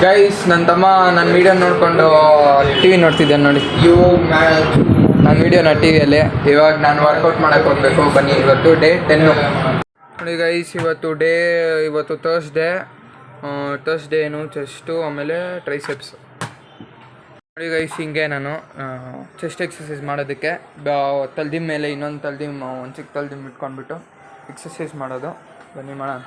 Guys ನನ್ನ ತಮ್ಮ ನನ್ನ ವೀಡಿಯೋ ನೋಡಿಕೊಂಡು ಟಿ ವಿ ನೋಡ್ತಿದ್ದೇನೆ ನೋಡಿ. ನನ್ನ ವೀಡಿಯೋನ ಟಿ ವಿಯಲ್ಲಿ. ಇವಾಗ ನಾನು ವರ್ಕೌಟ್ ಮಾಡೋಕ್ಕೆ ಹೋಗಬೇಕು. ಬನ್ನಿ, ಇವತ್ತು ಡೇ 10 ನೋಡಿ ಗೈಸ್. ಇವತ್ತು ಥರ್ಸ್ಡೇ ಏನು ಚೆಸ್ಟು, ಆಮೇಲೆ ಟ್ರೈಸೆಪ್ಸ್. ನೋಡಿ ಗೈಸ್, ಹಿಂಗೆ ನಾನು ಚೆಸ್ಟ್ ಎಕ್ಸಸೈಸ್ ಮಾಡೋದಕ್ಕೆ ತಲ್ದಿಮ್ ಮೇಲೆ ಇನ್ನೊಂದು ತಲ್ದಿಮ್, ಒಂದು ಚಿಕ್ಕ ತಲ್ದಿಮ್ ಇಟ್ಕೊಂಡ್ಬಿಟ್ಟು ಎಕ್ಸಸೈಸ್ ಮಾಡೋದು. ಬನ್ನಿ ಮಾಡೋಣ.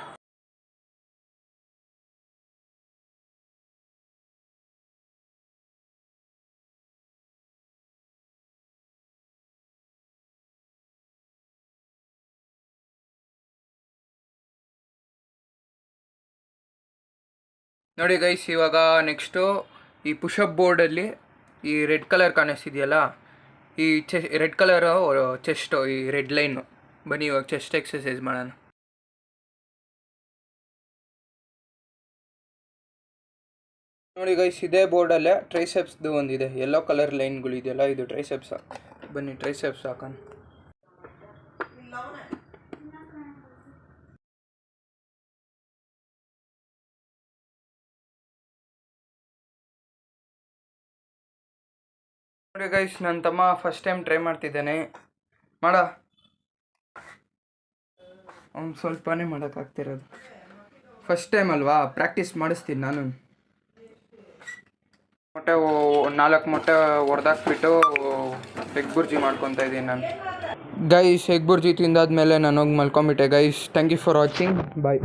ನೋಡಿ ಗೈಸ್, ಇವಾಗ ನೆಕ್ಸ್ಟು ಈ ಪುಷಪ್ ಬೋರ್ಡಲ್ಲಿ ಈ ರೆಡ್ ಕಲರ್ ಕಾಣಿಸ್ತಿದೆಯಲ್ಲ, ಈ ರೆಡ್ ಕಲರು ಚೆಸ್ಟು, ಈ ರೆಡ್ ಲೈನು. ಬನ್ನಿ ಇವಾಗ ಚೆಸ್ಟ್ ಎಕ್ಸಸೈಸ್ ಮಾಡೋಣ. ನೋಡಿ ಗೈಸ್, ಇದೇ ಬೋರ್ಡಲ್ಲೇ ಟ್ರೈಸೆಪ್ಸ್ದು ಒಂದಿದೆ, ಯೆಲ್ಲೋ ಕಲರ್ ಲೈನ್ಗಳಿದೆಯಲ್ಲ, ಇದು ಟ್ರೈಸೆಪ್ಸ್. ಬನ್ನಿ ಟ್ರೈಸೆಪ್ಸ್ ಹಾಕೋಣ. ನೋಡಿ ಗೈಸ್, ನನ್ನ ತಮ್ಮ ಫಸ್ಟ್ ಟೈಮ್ ಟ್ರೈ ಮಾಡ್ತಿದ್ದಾನೆ. ಅವ್ನು ಸ್ವಲ್ಪನೇ ಮಾಡೋಕ್ಕಾಗ್ತಿರೋದು, ಫಸ್ಟ್ ಟೈಮ್ ಅಲ್ವಾ, ಪ್ರಾಕ್ಟೀಸ್ ಮಾಡಿಸ್ತೀನಿ ನಾನು. ನಾಲ್ಕು ಮೊಟ್ಟೆ ಹೊಡೆದಾಕ್ಬಿಟ್ಟು ಎಗ್ ಬುರ್ಜಿ ಮಾಡ್ಕೊತಾ ಇದ್ದೀನಿ ನಾನು. ಗೈಸ್, ಎಗ್ ಬುರ್ಜಿ ತಿಂದಾದ್ಮೇಲೆ ನಾನು ಹೋಗಿ ಮಲ್ಕೊಂಬಿಟ್ಟೆ guys. Thank you for watching, bye.